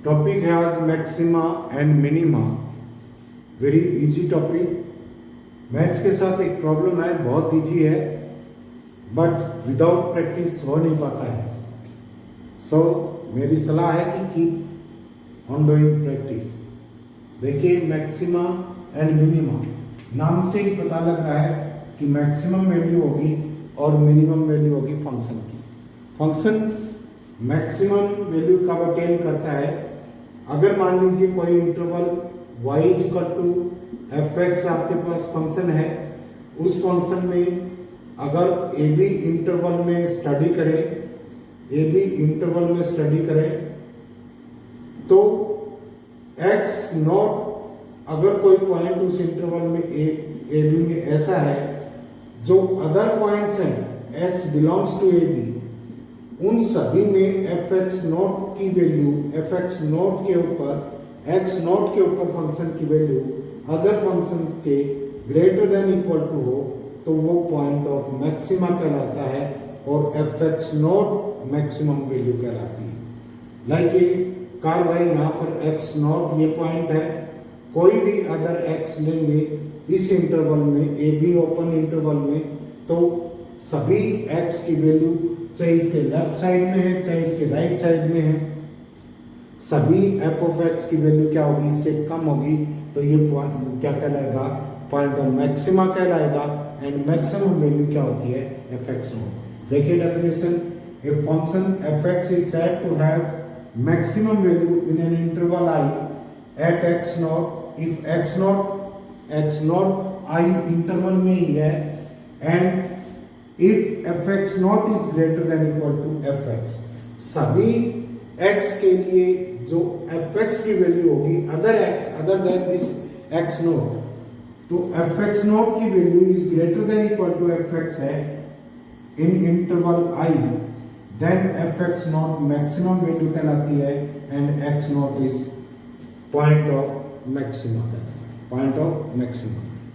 Topic है आज maxima and minima. Very easy topic. Maths के साथ एक प्रॉब्लम है, बहुत इजी है बट विदाउट प्रैक्टिस हो नहीं पाता है। सो मेरी सलाह है कि कीप ऑन डूइंग प्रैक्टिस। देखिए मैक्सिमा एंड मिनिमा, नाम से ही पता लग रहा है कि मैक्सिमम वैल्यू होगी और मिनिमम वैल्यू होगी फंक्शन की। फंक्शन मैक्सिमम वैल्यू कब अटेन करता है? अगर मान लीजिए कोई interval y equal to F X आपके पास फंक्शन है, उस फंक्शन में अगर ए बी इंटरवल में स्टडी करें तो x नॉट, अगर कोई पॉइंट उस इंटरवल में ए बी में ऐसा है जो अदर पॉइंट्स हैं x belongs to A B, उन सभी में एफ एक्स नोट की वैल्यू, एफ एक्स नोट के ऊपर एक्स नोट के ऊपर फंक्शन की वैल्यू अदर फंक्शन के ग्रेटर देन इक्वल टू हो तो वो पॉइंट ऑफ मैक्सिमा कहलाता है और F X naught maximum value कहलाती है। लाइक ये कार्व है, यहाँ पर एक्स नोट ये पॉइंट है, कोई भी अदर एक्स लेंगे इस इंटरवल में, ए बी ओपन इंटरवल में, तो सभी एक्स की वैल्यू चाहे इसके लेफ्ट साइड में है चाहे इसके राइट साइड में है, सभी एफ ऑफ एक्स की वैल्यू क्या होगी, इससे कम होगी, तो ये पॉइंट क्या कहलाएगा, पॉइंट ऑफ मैक्सिमा कहलाएगा। एंड मैक्सिमम वैल्यू क्या होती है, एफ एक्स नोट। देखिए definition, a function F X is said to have maximum value in an interval I at X naught if X naught I interval में ही है and if F X naught is greater than equal to F X, सभी X के लिए जो F X की value होगी other than this x not, तो एफ एक्स नॉट की value is greater than equal to F X है in interval I, then F X naught maximum value कहलाती है and X naught is point of maxima.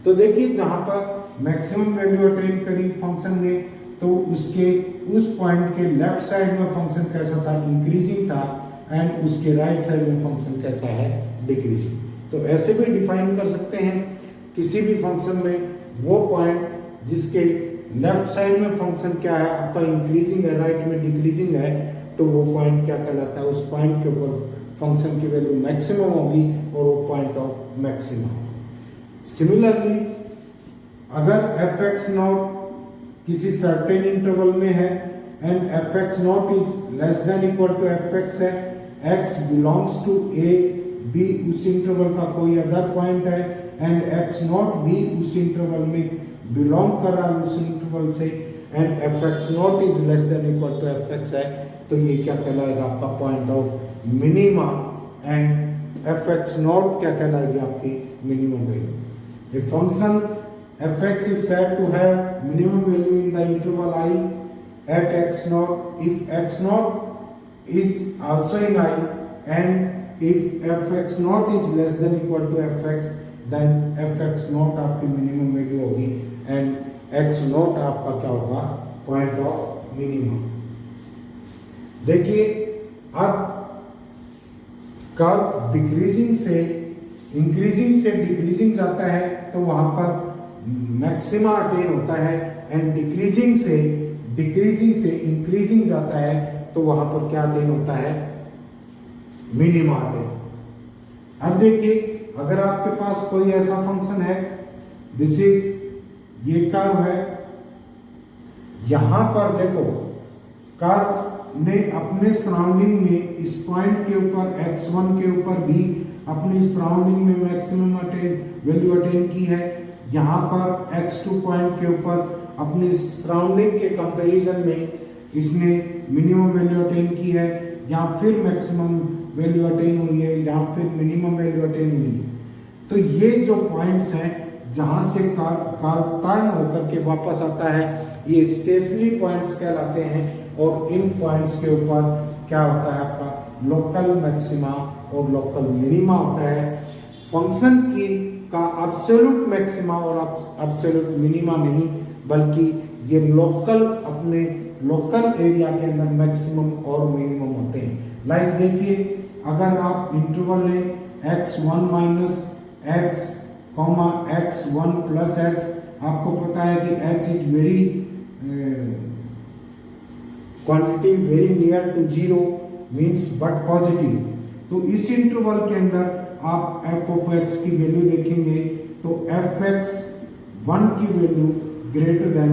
तो देखिए जहां पर maximum value attain करी फंक्शन ने, तो उसके उस पॉइंट के लेफ्ट साइड में फंक्शन कैसा था, इंक्रीजिंग था, एंड उसके राइट साइड में फंक्शन कैसा है, डिक्रीजिंग। तो ऐसे भी डिफाइन कर सकते हैं किसी भी फंक्शन में वो पॉइंट जिसके लेफ्ट साइड में फंक्शन क्या है आपका, इंक्रीजिंग है, राइट में डिक्रीजिंग है, तो वो पॉइंट क्या कहलाता है, उस पॉइंट के ऊपर फंक्शन की वैल्यू मैक्सिमम होगी और वो पॉइंट ऑफ मैक्सिमा। सिमिलरली अगर एफ एक्स नॉट किसी सर्टेन इंटरवल में है and F X naught is less than equal to F X है, X belongs to A B उस इंटरवल का कोई अदर पॉइंट है एंड एक्स नॉट भी उस इंटरवल में बिलोंग कर रहा है उस इंटरवल से and F X naught is less than equal to F X है, तो ये क्या कहलाएगा आपका point of minima and F X naught क्या कहलाएगी आपकी minimum value. A function fx is said to have minimum value in the interval I at x naught if x naught is also in I and if fx naught is less than equal to fx, then fx naught आपकी minimum value होगी and x naught आपका क्या होगा, point of minimum. देखिए अब curve decreasing से decreasing जाता है तो वहां पर मैक्सिमा अटेन होता है एंड डिक्रीजिंग से इंक्रीजिंग जाता है तो वहां पर क्या अटेन होता है, मिनिमा अटेन। अब देखिए अगर आपके पास कोई ऐसा फंक्शन है, दिस इज ये कर्व है, यहां पर देखो कर्व ने अपने सराउंडिंग में इस पॉइंट के ऊपर x1 के ऊपर भी अपनी सराउंडिंग में मैक्सिमम वैल्यू अटेन की है, यहाँ पर x2 पॉइंट के ऊपर अपने सराउंडिंग के कंपैरिजन में इसने मिनिमम वैल्यू अटेन की है, या फिर मैक्सिमम वैल्यू अटेन हुई है, या फिर मिनिमम वैल्यू अटेन हुई है। तो ये जो पॉइंट्स हैं जहाँ से टर्न होकर के वापस आता है, ये स्टेशनरी पॉइंट्स कहलाते हैं और इन पॉइंट्स के ऊपर क्या होता है आपका लोकल मैक्सिमा और लोकल मिनिमा होता है। फंक्शन की का एब्सोल्यूट मैक्सिमा और एब्सोल्यूट मिनिमा नहीं, बल्कि ये लोकल अपने लोकल एरिया के अंदर मैक्सिमम और मिनिमम होते हैं। लाइक देखिए, अगर आप इंटरवल लें x1 minus X comma x1 plus X, आपको पता है कि h is very quantity very near to zero means but positive. तो इस इंटरवल के अंदर आप f ऑफ x की वैल्यू देखेंगे तो fx 1 की वैल्यू ग्रेटर देन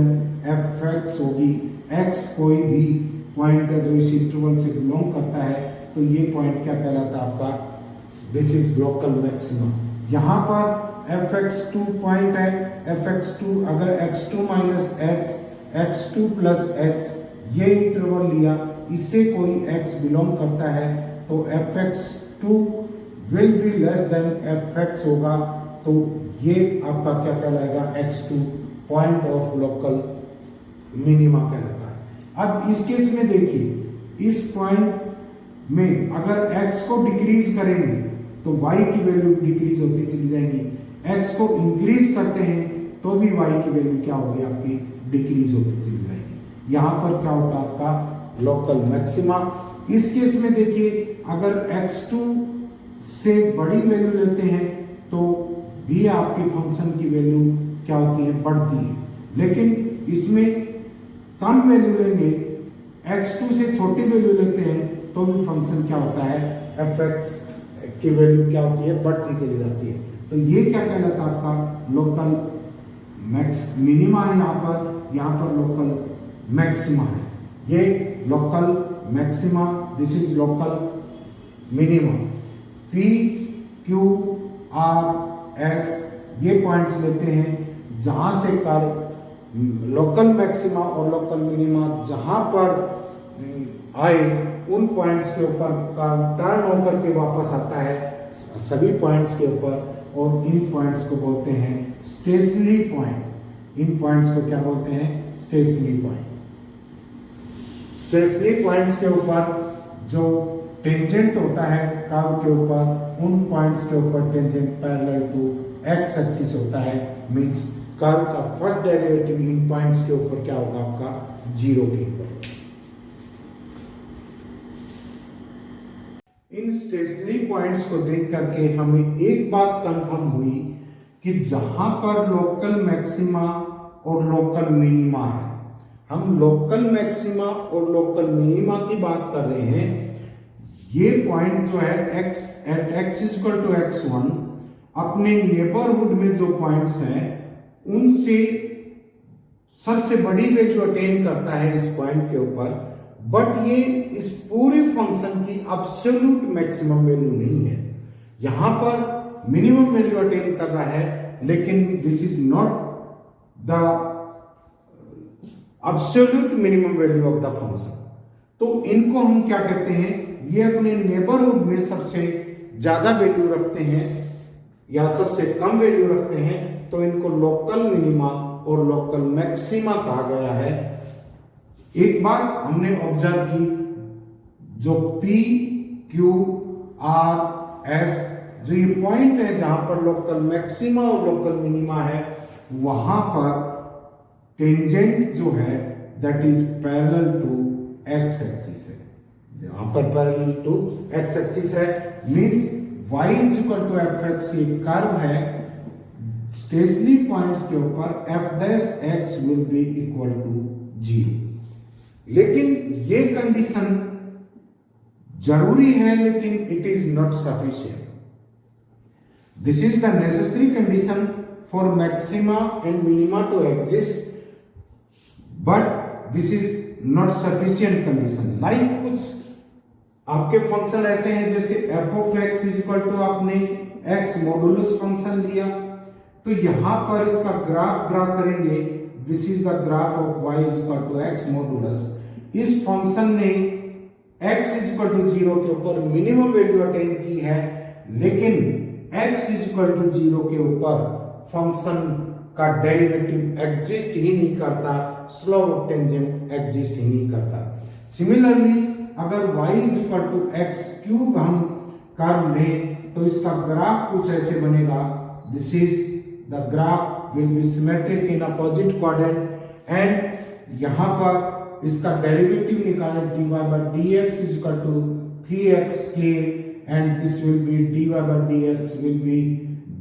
fx होगी। x कोई भी पॉइंट है जो इस इंटरवल से बिलोंग करता है, तो ये पॉइंट क्या कहलाता है आपका, दिस इज लोकल मैक्सिमा। यहाँ पर fx2 पॉइंट है, fx2 अगर x2 minus x, x2 plus x ये इंटरवल लिया, इससे कोई x बिलोंग करता है तो fx2 will be less than fx होगा, तो ये आपका क्या कहलाएगा, x2 point of local minima कहलाता है। अब इस केस में देखिए, इस पॉइंट में अगर x को डिक्रीज करेंगे तो y की वैल्यू डिक्रीज होती चली जाएगी, x को इंक्रीज करते हैं तो भी y की वैल्यू क्या होगी आपकी, डिक्रीज होती चली जाएगी। यहाँ पर क्या होता है आपका लोकल मैक्सिमा। इस केस में देखिए, अगर x2 से बड़ी वैल्यू लेते हैं तो भी आपके फंक्शन की वैल्यू क्या होती है, बढ़ती है, लेकिन इसमें कम वैल्यू लेंगे, x2 से छोटी वैल्यू लेते हैं तो भी फंक्शन क्या होता है, fx की वैल्यू क्या होती है, बढ़ती चली जाती है। तो ये क्या कहलाता है आपका लोकल मैक्स मिनिमा है, यहाँ पर लोकल मैक्सिमा है। ये local maxima, this is local minima. P Q R S ये पॉइंट्स लेते हैं जहां से कर लोकल मैक्सिमा और लोकल मिनिमा जहां पर आए, उन पॉइंट्स के ऊपर का टर्न होकर के वापस आता है सभी पॉइंट्स के ऊपर, और इन पॉइंट्स को बोलते हैं स्टेशनरी पॉइंट। इन पॉइंट्स को क्या बोलते हैं, स्टेशनरी पॉइंट। स्टेशनरी पॉइंट्स के ऊपर जो टेंजेंट होता है कर्व के ऊपर, उन पॉइंट्स के ऊपर tangent parallel to X axis होता है, मींस कर्व का फर्स्ट डेरिवेटिव इन पॉइंट्स के ऊपर क्या होगा आपका, जीरो के ऊपर। इन स्टेशनरी पॉइंट्स को देख करके हमें एक बात कंफर्म हुई कि जहां पर लोकल मैक्सिमा और लोकल मिनिमा है, हम लोकल मैक्सिमा और लोकल मिनिमा की बात कर रहे हैं, ये पॉइंट जो है x at x equal to x1 अपने नेबरहुड में जो पॉइंट्स हैं उनसे सबसे बड़ी वैल्यू अटेन करता है इस पॉइंट के ऊपर, बट ये इस पूरे फंक्शन की एब्सोल्यूट मैक्सिमम वैल्यू नहीं है। यहां पर मिनिमम वैल्यू अटेन कर रहा है, लेकिन this is not the absolute minimum value of the function. तो इनको हम क्या कहते हैं, ये अपने नेबरहुड में सबसे ज्यादा वैल्यू रखते हैं या सबसे कम वैल्यू रखते हैं, तो इनको लोकल मिनिमा और लोकल मैक्सिमा कहा गया है। एक बार हमने ऑब्जर्व की, जो P Q R S जो ये पॉइंट है जहां पर लोकल मैक्सिमा और लोकल मिनिमा है, वहां पर टेंजेंट जो है that is parallel to X axis है। जहां पर पैरेलल टू एक्स एक्सिस है means y is equal to F X, ये कर्व है, स्टेशनरी पॉइंट्स के ऊपर f dash x will be equal to 0। लेकिन ये कंडीशन जरूरी है, लेकिन it is not sufficient. This is the necessary condition for maxima and minima to exist, but this is not sufficient condition. Like कुछ आपके function ऐसे हैं जैसे f of x is equal to आपने x मॉडुलस फंक्शन लिया, तो यहां पर इसका ग्राफ ड्रा करेंगे, this is the graph of y is equal to x modulus. इस फंक्शन ने x इज इक्वल टू 0 के ऊपर मिनिमम वैल्यू अटेन की है, लेकिन x इज इक्वल टू 0 के ऊपर फंक्शन का डेरिवेटिव एग्जिस्ट ही नहीं करता, स्लोप ऑफ टेंजेंट एग्जिस्ट ही नहीं करता। सिमिलरली अगर y is equal to X cube हम कर्व लें तो इसका ग्राफ कुछ ऐसे बनेगा, this is the graph will be symmetric in opposite quadrant, and यहां पर इसका डेरिवेटिव निकालें dy by dx is equal to 3xk and this will be dy by dx will be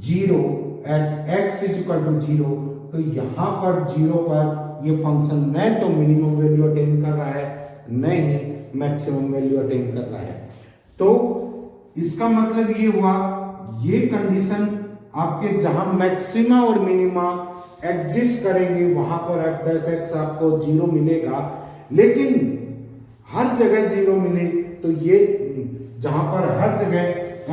0 at x is equal to 0। तो यहाँ पर 0 पर ये function न तो मिनिमम वैल्यू अटेन कर रहा है न ही मैक्सिमम वैल्यू अटेन कर रहा है। तो इसका मतलब ये हुआ, ये कंडीशन आपके जहां मैक्सिमा और मिनिमा एग्जिस्ट करेंगे वहां पर f डैश x आपको 0 मिलेगा। लेकिन हर जगह 0 मिले तो ये जहां पर हर जगह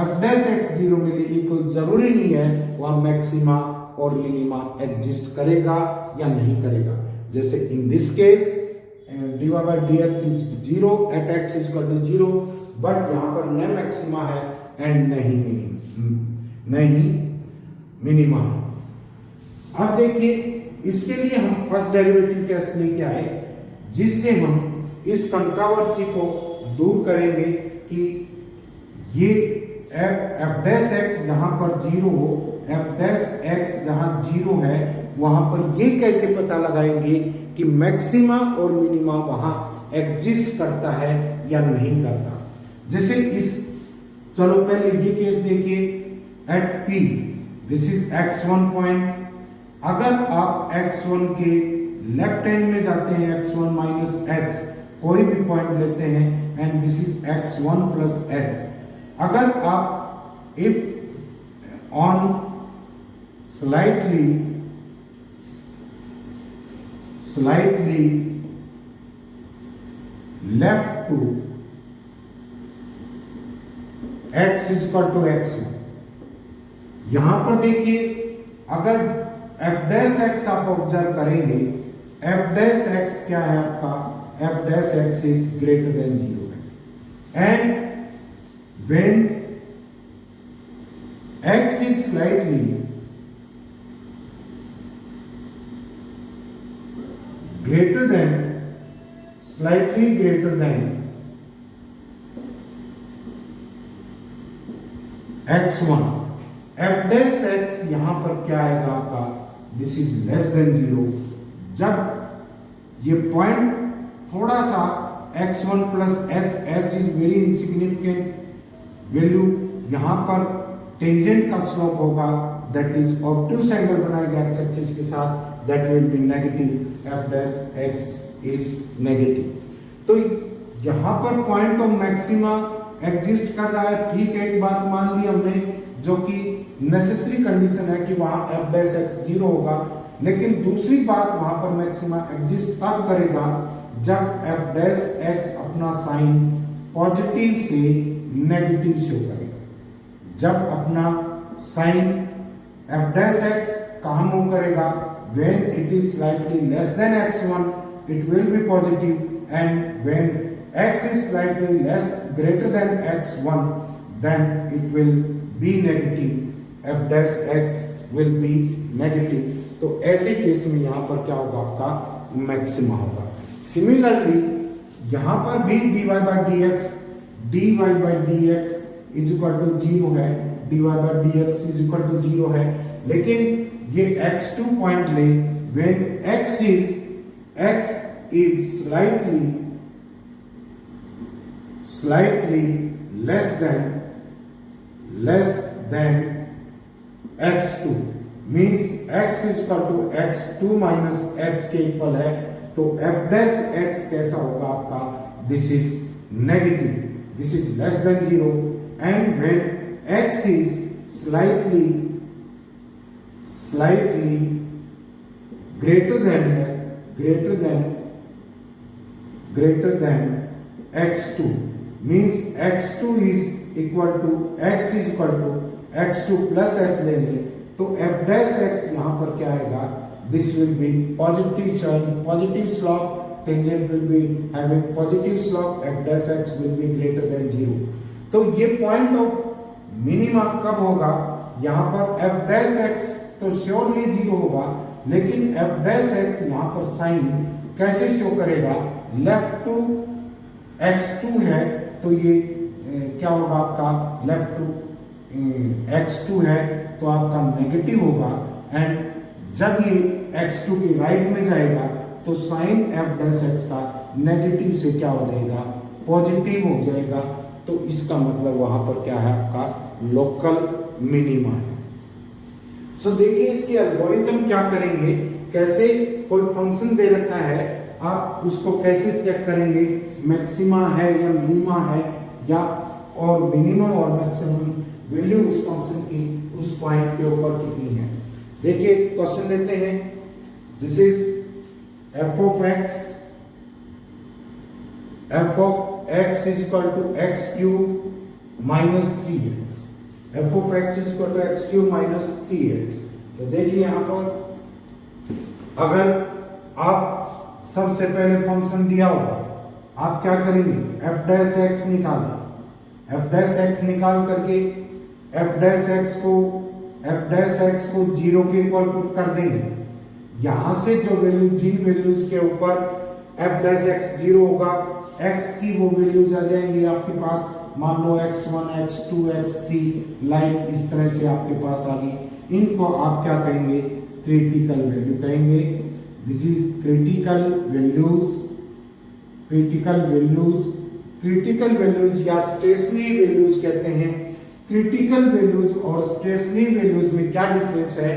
f डैश x 0 मिले ये कोई जरूरी नहीं है वहां मैक्सिमा और मिनिमा एग्जिस्ट करेगा या नहीं करेगा। जैसे in this case dy by dx is 0 at x is equal to 0, but यहां पर न मैक्सिमा है एंड नहीं मिनिमा। अब देखिए इसके लिए हम फर्स्ट डेरिवेटिव टेस्ट लेके आए जिससे हम इस कंट्रोवर्सी को दूर करेंगे कि ये f डैश x जहां पर 0 हो, f डैश x जहां 0 है वहां पर ये कैसे पता लगाएंगे कि मैक्सिमा और मिनिमा वहां एग्जिस्ट करता है या नहीं करता। जैसे चलो पहले ये केस देखिए at p, this is x1 point. अगर आप x1 के लेफ्ट हैंड में जाते हैं x1 माइनस x कोई भी पॉइंट लेते हैं and this is x1 plus x। अगर आप if on slightly left to x is equal to x1, यहां पर देखिए अगर f डैश x आप ऑब्जर्व करेंगे, f डैश x क्या है आपका, f dash x is greater than 0 है and when x is slightly greater than x1, f dash x यहां पर क्या आएगा आपका, दिस इज लेस देन 0। जब ये पॉइंट थोड़ा सा x1 plus h is very insignificant value, यहां पर टेंजेंट का स्लोप होगा दैट इज ऑब्ट्यूज एंगल बनाएगा x एक्सिस के साथ, that will be negative, f dash x is negative। तो यहां पर पॉइंट ऑफ मैक्सिमा एग्जिस्ट कर रहा है, ठीक है, एक बात मान ली हमने जो कि नेसेसरी कंडीशन है कि वहां f dash x 0 होगा। लेकिन दूसरी बात वहां पर मैक्सिमा एग्जिस्ट तब करेगा जब f dash x अपना साइन पॉजिटिव से नेगेटिव शो करेगा। जब अपना साइन f dash x कहां मूव करेगा, when it is slightly less than x1 it will be positive, and when x is slightly greater than x1 then it will be negative, f dash x will be negative। तो ऐसे case में यहां पर क्या होगा, आपका maxima होगा। Similarly यहां पर भी dy by dx is equal to 0 है, dy by dx is equal to 0 है। लेकिन ये x2 पॉइंट ले, when x is slightly less than x2 means x is equal to x2 minus x के इक्वल है, तो f dash x कैसा होगा आपका, this is negative, this is less than 0, and when x is slightly greater than x2 means x2 is equal to x is equal to x2 plus x लेंगे, तो f dash x यहां पर क्या आएगा, this will be positive sign, positive slope, tangent will be having positive slope, f dash x will be greater than 0। तो ये point of minima कब होगा, यहां पर f dash x तो श्योरली 0 होगा, लेकिन f dash x यहां पर साइन कैसे शो करेगा, लेफ्ट टू x2 है तो ये क्या होगा आपका, लेफ्ट टू x2 है तो आपका नेगेटिव होगा, एंड जब ये x2 के राइट में जाएगा तो साइन f dash x का नेगेटिव से क्या हो जाएगा, पॉजिटिव हो जाएगा। तो इसका मतलब वहां पर क्या है, आपका लोकल मिनिमा है। सो देखिए इसके एल्गोरिथम क्या करेंगे, कैसे कोई फंक्शन दे रखा है, आप उसको कैसे चेक करेंगे, मैक्सिमा है या मिनिमा है, या और मिनिमम और मैक्सिमम वैल्यू उस फंक्शन की उस पॉइंट के ऊपर कितनी है। देखिए क्वेश्चन लेते हैं, this is f of x is equal to x cube minus 3x, f of x is equal to x cube minus 3x। तो देखिए यहां पर अगर आप सबसे पहले फंक्शन दिया होगा, आप क्या करेंगे, f डैश x निकालें, f डैश x निकाल करके f डैश x को 0 के इक्वल पुट कर देंगे। यहां से जो वैल्यू, जिन वैल्यूज के ऊपर f डैश x 0 होगा, x की वो वैल्यूज आ जाएंगी आपके पास, मान लो x1 x2 x3 लाइक इस तरह से आपके पास आ गई। इनको आप क्या कहेंगे, क्रिटिकल वैल्यू कहेंगे। This is critical values, critical values या स्टेशनरी वैल्यूज कहते हैं। क्रिटिकल वैल्यूज और स्टेशनरी वैल्यूज में क्या डिफरेंस है,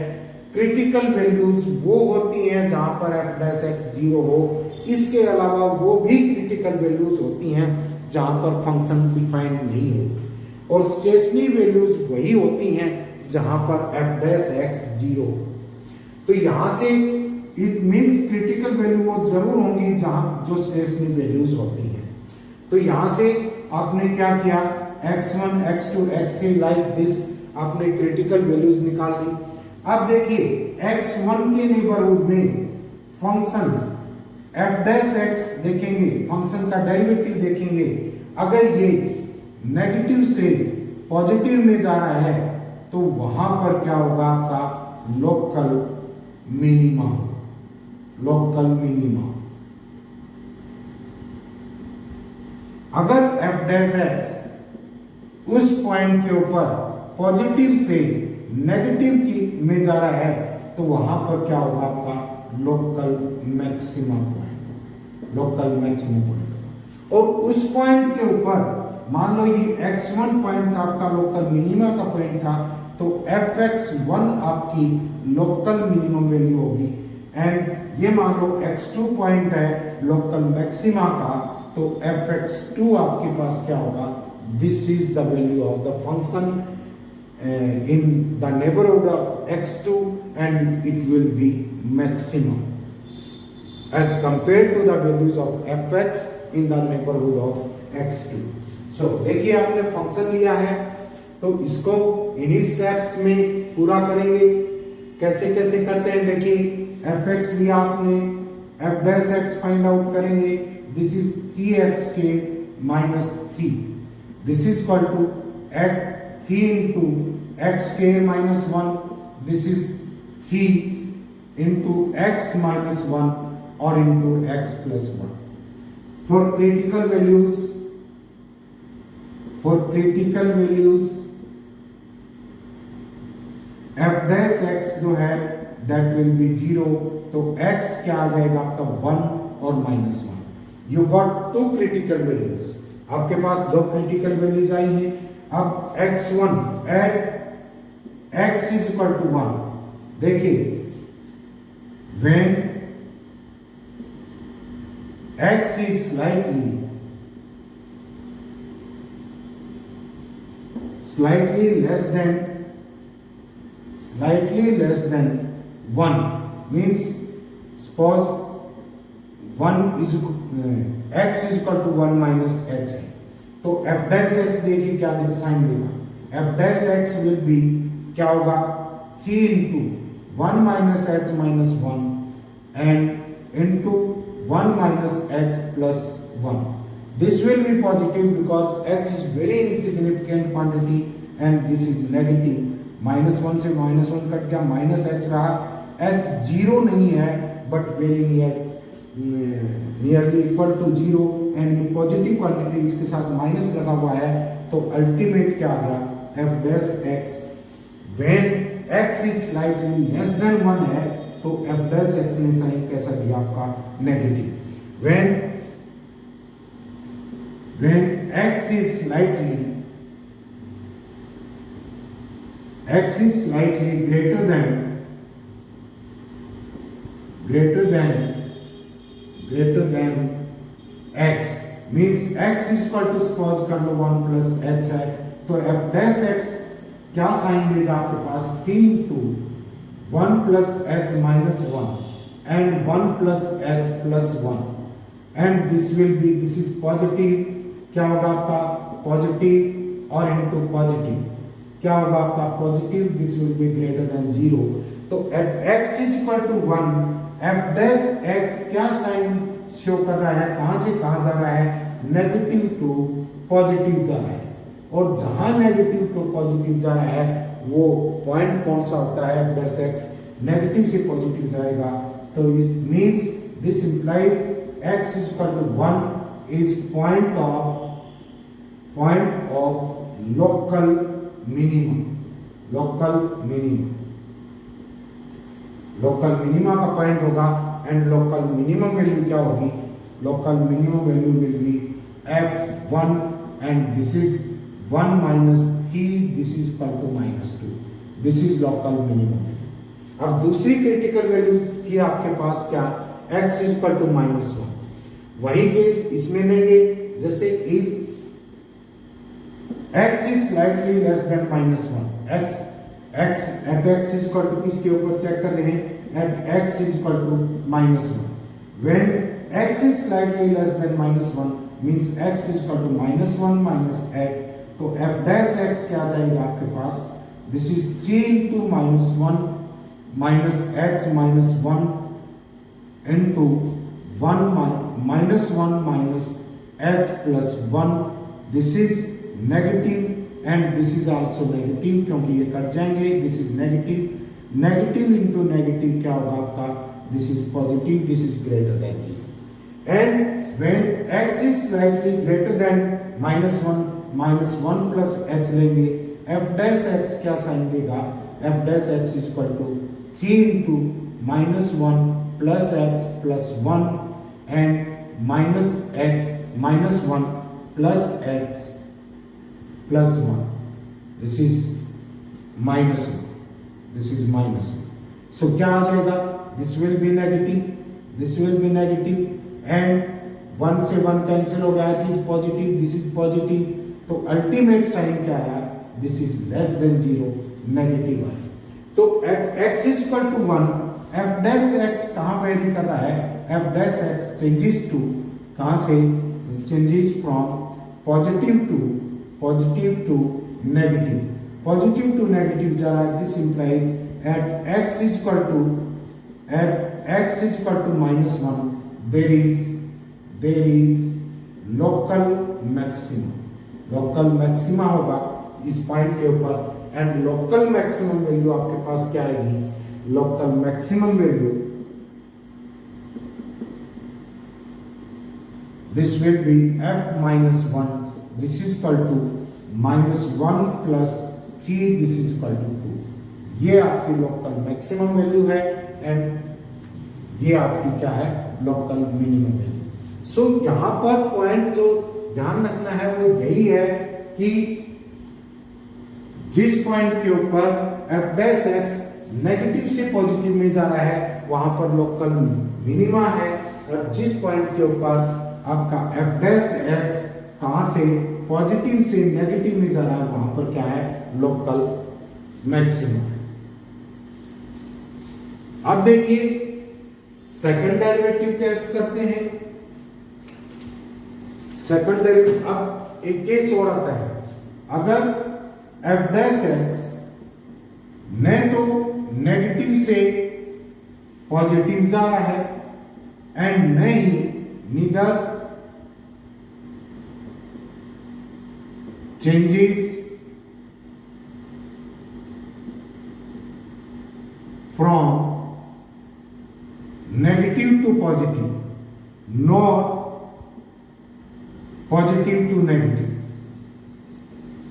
क्रिटिकल वैल्यूज वो होती हैं जहां पर f डैश x 0 हो, इसके अलावा वो भी क्रिटिकल वैल्यूज होती हैं जहां पर फंक्शन डिफाइंड नहीं हो, और स्टेशनरी वैल्यूज वही होती हैं जहां पर f डैश x 0। तो यहां से इट मींस क्रिटिकल वैल्यू वो जरूर होंगी जहां जो स्टेशनरी वैल्यूज होती हैं। तो यहां से आपने क्या किया, x1 x2 x3 like this आपने क्रिटिकल वैल्यूज निकाल ली। अब देखिए x1 के नेबरहुड में फंक्शन f डैश x देखेंगे, फंक्शन का डेरिवेटिव देखेंगे, अगर ये नेगेटिव से पॉजिटिव में जा रहा है तो वहां पर क्या होगा, आपका लोकल मिनिमा, लोकल मिनिमा। अगर f डैश x उस पॉइंट के ऊपर पॉजिटिव से नेगेटिव की में जा रहा है तो वहां पर क्या होगा, आपका local maximum point, local maximum point. और उस पॉइंट के ऊपर मान लो ये x1 पॉइंट था आपका लोकल मिनिमा का पॉइंट था, तो fx1 आपकी लोकल मिनिमम वैल्यू होगी, एंड ये मान लो x2 पॉइंट है लोकल मैक्सिमा का, तो fx2 आपके पास क्या होगा, this is the value of the function in the neighborhood of x2 and it will be maximum as compared to the values of fx in the neighborhood of x2। so देखिए आपने function लिया है तो इसको इन्हीं steps में पूरा करेंगे। कैसे कैसे करते हैं देखिए, fx लिया आपने, f dash x find out करेंगे, this is 3xk minus 3, this is equal to 3 into xk minus 1, this is 3 into x minus 1 or into x plus 1। For critical values f dash x जो है that will be 0, तो x क्या आ जाएगा आपका 1 और minus 1। You got two critical values, आपके पास दो critical values आई हैं। अब x1 at x is equal to 1, देखिए when x is slightly less than 1 means suppose 1 is x is equal to 1 minus h है, तो f dash x देखिए क्या sign देगा, f dash x will be क्या होगा 3 into 1 minus h minus 1 and into 1 minus h plus 1। This will be positive because h is very insignificant quantity and this is negative। minus 1 से minus 1 cut गया, minus h रहा, h 0 नहीं है but very nearly equal to 0 and ये positive quantity इसके साथ minus लगा हुआ है, तो अल्टीमेट क्या आ गया, f dash x when x is slightly less than 1 है तो f dash x ने साइन कैसा दिया आपका negative, when when x is slightly greater than x, means x is equal to suppose कर लो 1 plus h है, तो f dash x क्या साइन देगा आपके पास 3 into 1 plus h minus 1 and 1 plus h plus 1, and this is positive, क्या होगा आपका positive और इनटू पॉजिटिव क्या होगा आपका positive, this will be greater than 0। तो at x is equal to 1 f dash x क्या साइन शो कर रहा है, कहां से कहां जा रहा है, नेगेटिव टू पॉजिटिव जा रहा है, और जहां नेगेटिव टू पॉजिटिव जा रहा है वो पॉइंट कौन सा होता है, f डैश x नेगेटिव से पॉजिटिव जाएगा, तो it means this implies x is equal to 1 is point of local minima का पॉइंट होगा, एंड लोकल मिनिमम वैल्यू क्या होगी, local minimum value will be f1 and this is 1 minus 3, this is equal to -2, this is local minimum. अब दूसरी critical value थी आपके पास क्या, x इज इक्वल टू -1, वही केस इसमें लेंगे, जैसे if x is slightly less than -1, x is equal to किसके ऊपर चेक कर रहे हैं, at x is equal to -1, when x is slightly less than -1 means x is equal to -1 minus x, तो f dash x क्या आ जाएगा आपके पास, this is 3 into -1 minus x minus 1 into 1 minus 1 minus h plus 1, this is negative and this is also negative, क्योंकि ये cut जाएंगे, this is negative into negative क्या होगा आपका, this is positive, this is greater than 0, and when x is slightly greater than -1 plus h लेंगे, f dash x क्या sign देगा, f dash x is equal to 3 into -1 plus h plus 1 and -1 plus h plus 1, this is -1, this is -1, so क्या आ जाएगा, this will be negative and 1 से 1 cancel हो गया, h is positive, this is positive, तो ultimate sign क्या आया, this is less than 0, negative आया। तो at x is equal to 1 f dash x कहाँ वेरी कर रहा है, f dash x changes to कहाँ से, changes from positive to negative जा रहा है, this implies at x is equal to -1 there is local maxima होगा इस पॉइंट के ऊपर, एंड लोकल मैक्सिमम वैल्यू आपके पास क्या आएगी, local maximum value this will be f minus 1, this is equal to -1 plus 3, this is equal to 2, ये आपकी लोकल मैक्सिमम वैल्यू है, एंड ये आपकी क्या है, लोकल मिनिमम वैल्यू। सो यहां पर पॉइंट जो ध्यान रखना है वो यही है कि जिस पॉइंट के ऊपर f डैश x नेगेटिव से पॉजिटिव में जा रहा है वहां पर लोकल मिनिमा है, और जिस पॉइंट के ऊपर आपका f डैश x कहां से पॉजिटिव से नेगेटिव में जा रहा है वहां पर क्या है, लोकल मैक्सिमम। अब देखिए सेकंड डेरिवेटिव टेस्ट करते हैं। सेकंड डेरिवेटिव, अब एक केस और आता है, अगर f डैश x न तो नेगेटिव से पॉजिटिव जा रहा है एंड न ही neither changes from negative to positive nor positive to negative,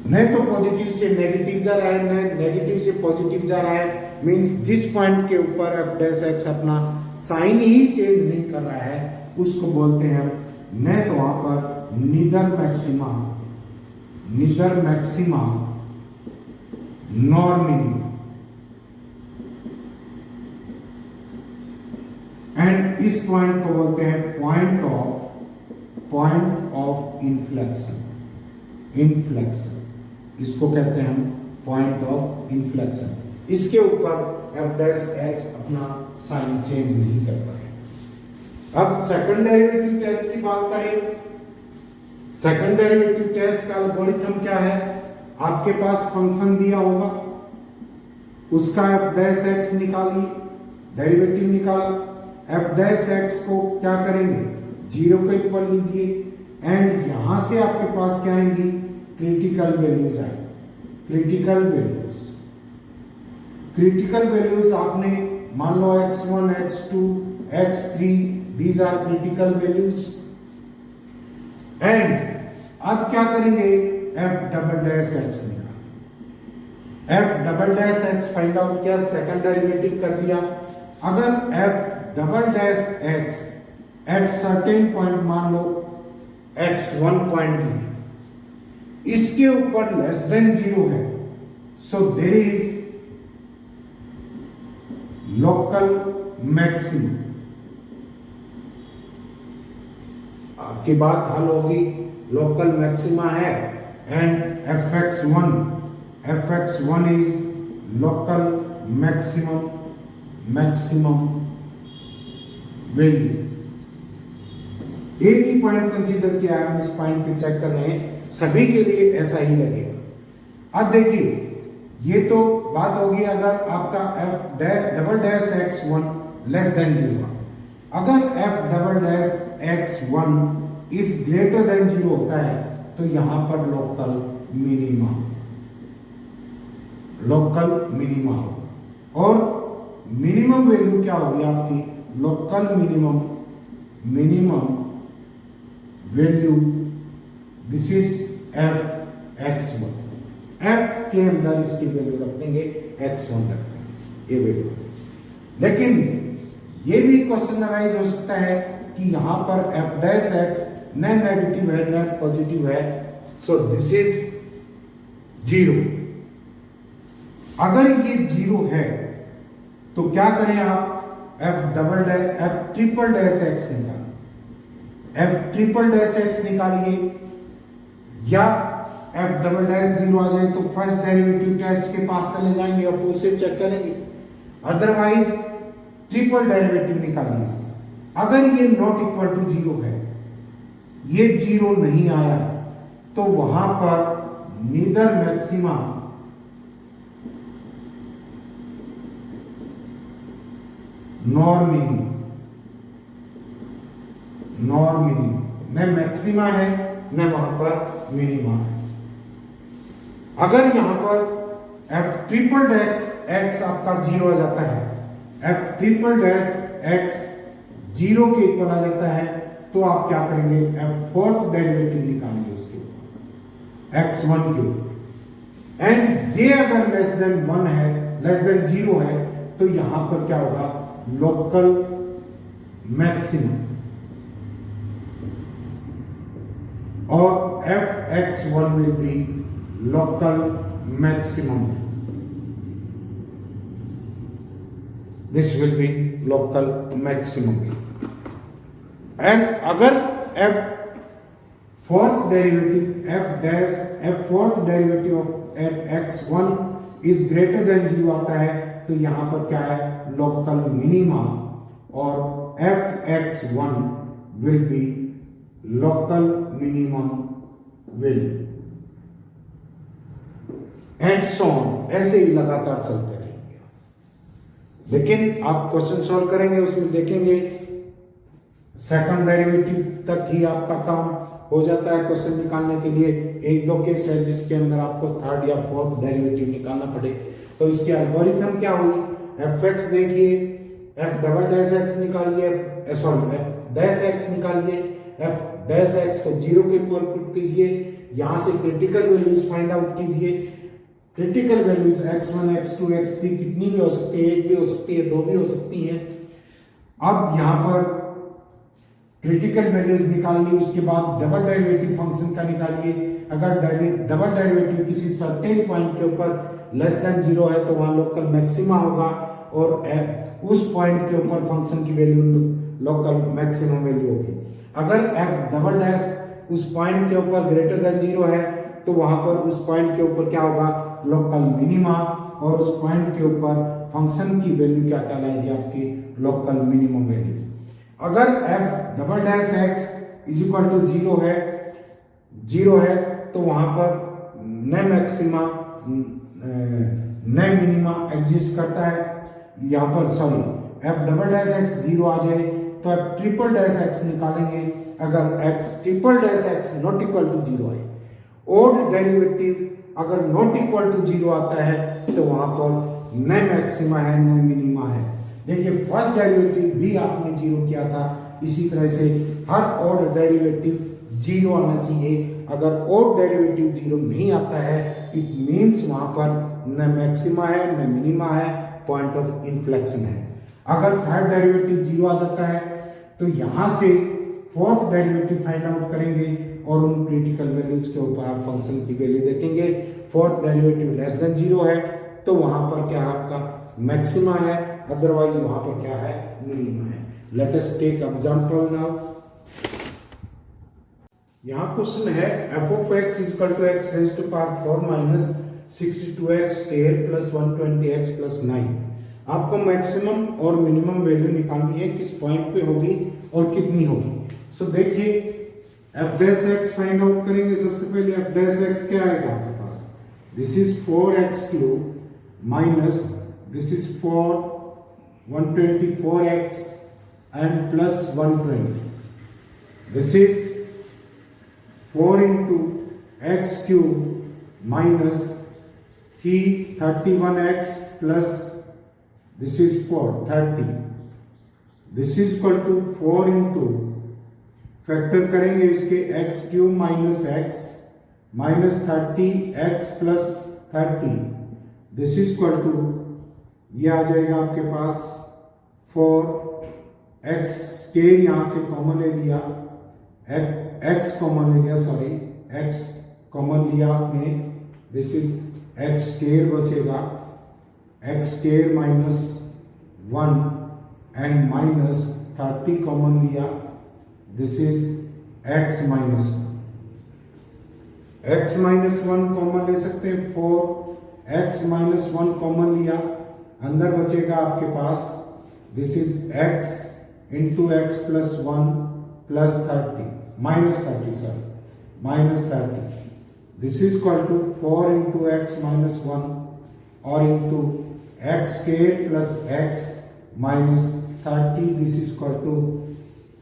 न तो पॉजिटिव से नेगेटिव जा रहा है न नेगेटिव से पॉजिटिव जा रहा है, मींस जिस पॉइंट के ऊपर f डैश x अपना साइन ही चेंज नहीं कर रहा है उसको बोलते हैं हम न तो वहां पर neither maxima nor minima, and इस पॉइंट को बोलते हैं पॉइंट ऑफ इन्फ्लेक्शन। इसको कहते हैं हम पॉइंट ऑफ इन्फ्लेक्शन। इसके ऊपर एफ डैश एक्स अपना साइन चेंज नहीं करता है। अब सेकंड डेरिवेटिव टेस्ट की बात करें। सेकंड डेरिवेटिव टेस्ट का एल्गोरिथम क्या है? आपके पास फंक्शन दिया होगा, उसका एफ डैश एक्स निकालिए, डेरिवेटिव निकाला। एफ डैश एक्स को क्या करेंगे? 0 के इक्वल लीजिए, एंड यहां से आपके पास क्या आएंगी? क्रिटिकल वैल्यूज आएंगी। क्रिटिकल वैल्यूज आपने मान लो x1, x2, x3, these are critical values, and अब क्या करेंगे? एफ डबल डैश एक्स निकाल। F double dash X find out किया, सेकंड डेरिवेटिव कर दिया। अगर F double dash x at certain point मान लो x1 पॉइंट भी, इसके ऊपर लेस देन 0 है, so there is local maximum. आपकी बात हल होगी, लोकल मैक्सिमा है, and fx1 is local maximum value. एक ही पॉइंट कंसीडर किया है, हम इस पॉइंट पे चेक कर रहे हैं, सभी के लिए ऐसा ही लगेगा। अब देखिए, ये तो बात होगी अगर आपका F double dash x1 less than 0। अगर F double dash x1 is greater than 0 होता है तो यहां पर लोकल मिनिमा हो, और मिनिमम वैल्यू क्या होगी आपकी? Local minimum value, this is F x1। F के अंदर इसकी वैल्यू रख देंगे, x1 रख देंगे, ये वैल्यू। लेकिन ये भी क्वेश्चन अराइज हो सकता है कि यहां पर एफ डैश एक्स न नेगेटिव है न पॉजिटिव है, सो दिस इज 0। अगर ये 0 है तो क्या करें आप? एफ ट्रिपल डैश एक्स निकालिए, एफ ट्रिपल डैश एक्स निकालिए, या एफ डबल डैश 0 आ जाए तो फर्स्ट डेरिवेटिव टेस्ट के पास चले जाएंगे, अब उससे चेक करेंगे। अदरवाइज ट्रिपल डेरिवेटिव निकालिए इसका। अगर ये नॉट इक्वल टू 0 है, ये 0 नहीं आया, तो वहां पर नीदर मैक्सिमा नॉर मिनिमम, न मैक्सिमा है न वहां पर मिनिमा है। अगर यहां पर एफ ट्रिपल डैश एक्स आपका 0 आ जाता है, एफ ट्रिपल डैश एक्स 0 के इक्वल आ जाता है, तो आप क्या करेंगे? एफ फोर्थ डेरिवेटिव निकालेंगे उसके ऊपर, x1 के ऊपर, एंड ये अगर लेस देन 1 है, लेस देन 0 है, तो यहां पर क्या होगा? लोकल मैक्सिमम, और fx1 will be local maximum. This will be local maximum. And अगर f fourth derivative of x1 is greater than 0 आता है, तो यहां पर क्या है? लोकल मिनिमा, और fx1 will be local minimum value, and so on, ऐसे ही लगातार चलते रहेंगे। लेकिन आप क्वेश्चन सॉल्व करेंगे, उसमें देखेंगे सेकंड डेरिवेटिव तक ही आपका काम हो जाता है। क्वेश्चन निकालने के लिए 1-2 केस है जिसके अंदर आपको थर्ड या फोर्थ डेरिवेटिव निकालना पड़े, तो इसके एल्गोरिथम क्या हुई? एफ एक्स देखिए, एफ डबल डैश एक्स निकालिए, एफ डैश एक्स निकालिए, एफ डैश एक्स को 0 के इक्वल पुट कीजिए, यहां से क्रिटिकल वैल्यूज फाइंड आउट कीजिए। Critical values x1, x2, x3 कितनी भी हो सकती है, 1 भी हो सकती है, 2 भी हो सकती है। अब यहां पर क्रिटिकल वैल्यूज निकाल ली, उसके बाद डबल डेरिवेटिव फंक्शन का निकालिए। अगर डबल डेरिवेटिव किसी सर्टेन पॉइंट के ऊपर लेस देन 0 है तो वहां लोकल मैक्सिमा होगा, और उस पॉइंट के ऊपर फंक्शन की वैल्यू लोकल मैक्सिमम वैल्यू होगी। अगर एफ डबल डैश उस पॉइंट के ऊपर ग्रेटर देन 0 है तो वहां पर उस पॉइंट के ऊपर क्या होगा, लोकल मिनिमा, और उस पॉइंट के ऊपर फंक्शन की वैल्यू क्या कहलाएगी, आपकी लोकल मिनिमम वैल्यू। अगर F double dash x is equal to 0 है तो वहां पर न मैक्सिमा न मिनिमा एग्जिस्ट करता है। यहाँ पर sorry F double dash X 0 आ जाए तो एफ ट्रिपल डैश एक्स निकालेंगे। अगर X triple dash X not equal to 0 है, ओड डेरिवेटिव अगर नॉट इक्वल टू 0 आता है तो वहां पर न मैक्सिमा है न मिनिमा है। देखिए फर्स्ट डेरिवेटिव भी आपने 0 किया था, इसी तरह से हर ऑड डेरिवेटिव 0 आना चाहिए। अगर ऑड डेरिवेटिव 0 नहीं आता है इट मींस वहां पर न मैक्सिमा है न मिनिमा है, पॉइंट ऑफ इन्फ्लेक्शन है। अगर थर्ड डेरिवेटिव 0 आ जाता है तो यहां से फोर्थ डेरिवेटिव फाइंड आउट करेंगे और उन क्रिटिकल वैल्यूज के ऊपर आप फंक्शन की वैल्यू देखेंगे। फोर्थ डेरिवेटिव लेस देन 0 है तो वहां पर क्या आपका मैक्सिमा है, अदरवाइज वहां पर क्या है, मिनिमा है। Let us take example now. यहां क्वेश्चन है f of x is equal to x raised to power 4 minus 62x square plus 120x plus 9। आपको मैक्सिमम और मिनिमम वैल्यू निकालनी है, किस पॉइंट पे होगी और कितनी होगी। सो देखिए f dash x find out करेंगे। सबसे पहले f डैश x क्या आएगा आपके पास, this is 4x cube minus this is 124x and plus 120, this is 4 into x cube minus 31x plus this is 30, this is equal to 4 into factor करेंगे इसके x cube minus x minus 30x plus 30, this is equal to ये आ जाएगा आपके पास 4x के यहां से common ले लिया, x कॉमन ले लिया, सॉरी x कॉमन लिया आपने, दिस इज x स्क्वायर बचेगा, x square minus 1 and minus 30 common लिया, this is x minus 1, x minus 1 common ले सकते हैं, 4x माइनस 1 कॉमन लिया, अंदर बचेगा आपके पास this is x into X plus 1 plus 30 minus 30 sorry minus 30, this is equal to 4 into X minus 1 और into X square plus X minus 30, this is equal to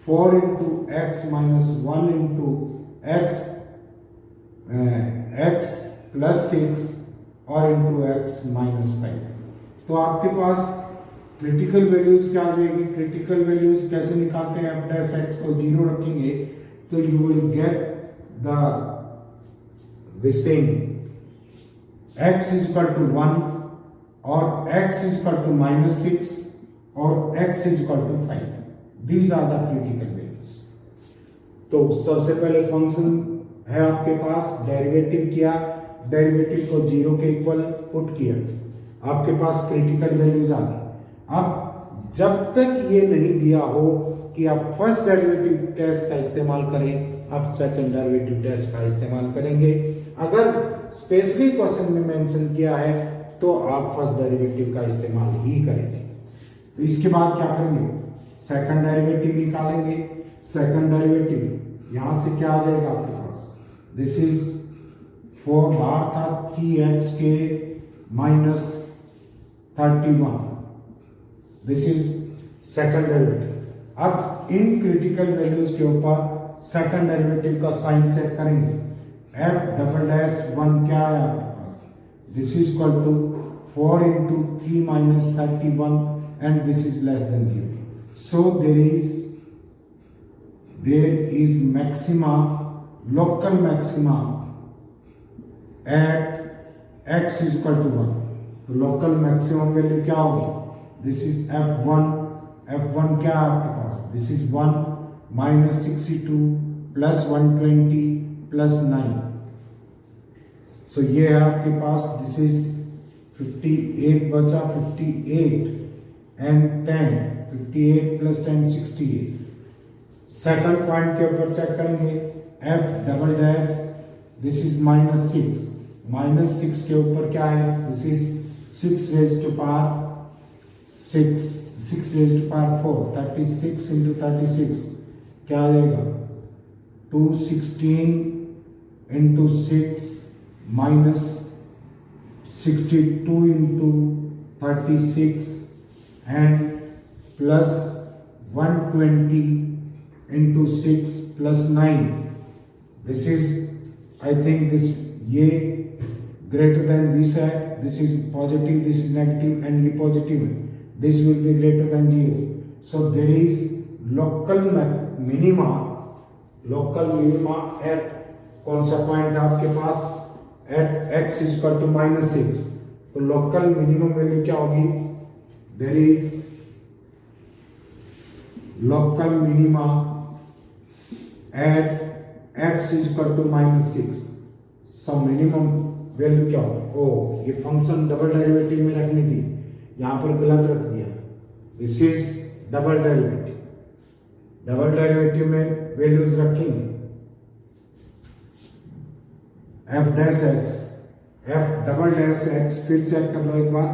4 into X minus 1 into X plus 6 और into X minus 5। तो आपके पास critical values क्या आ जाएगी, critical values कैसे निकालते हैं, F dash x को 0 रखेंगे तो you will get the this thing x is equal to 1 और x is equal to minus 6 और x is equal to 5, these are the critical values. तो सबसे पहले फंक्शन है आपके पास, डेरिवेटिव किया, डेरिवेटिव को 0 के इक्वल पुट किया, आपके पास क्रिटिकल वैल्यूज आ गई। अब जब तक ये नहीं दिया हो कि आप फर्स्ट डेरिवेटिव टेस्ट का इस्तेमाल करें, आप सेकंड डेरिवेटिव टेस्ट का इस्तेमाल करेंगे। अगर स्पेशली क्वेश्चन में मेंशन किया है तो आप फर्स्ट डेरिवेटिव का इस्तेमाल ही करेंगे। तो इसके बाद क्या करेंगे, सेकंड डेरिवेटिव निकालेंगे। सेकंड डेरिवेटिव यहां से क्या आ जाएगा आपके पास, दिस इज 4 बार था 3x के minus 31, this is second derivative. अब इन क्रिटिकल वैल्यूज के ऊपर सेकंड डेरिवेटिव का साइन चेक करेंगे। f डबल डैश 1 क्या है आपके पास, this is equal to 4 into 3 minus 31 and this is less than 0, so there is maxima, local maxima at x is equal to 1। तो local maximum value क्या होगी, this is f1 क्या है आपके पास, दिस इज 1 -62 प्लस 120 प्लस 9। सो ये है आपके पास, दिस इज 58 बचा, 58 एंड 10, 58 प्लस 10 68। सेकंड पॉइंट के ऊपर चेक करेंगे, F double dash, this is -6, -6 के ऊपर क्या है, this is 6 raise to power 6 raise to power 4, 36 into 36 क्या आ जाएगा, 216 into 6 minus 62 into 36 and plus 120 into 6 plus 9। This is, I think this, ये ग्रेटर देन दिस है, this is positive, this is negative and ये positive है, this will be greater than 0। So there is local minima, local minima at कौन सा point आपके पास, at x is equal to -6। तो local minimum value क्या होगी, there is local minima at x is equal to -6। So minimum value क्या होगी, ओ ये फंक्शन डबल डेरिवेटिव में रखनी थी, यहां पर गलत रख दिया, this is double derivative, double derivative में वैल्यूज रखेंगे, F dash X, F double dash X, फिर चेक कर लो एक बार,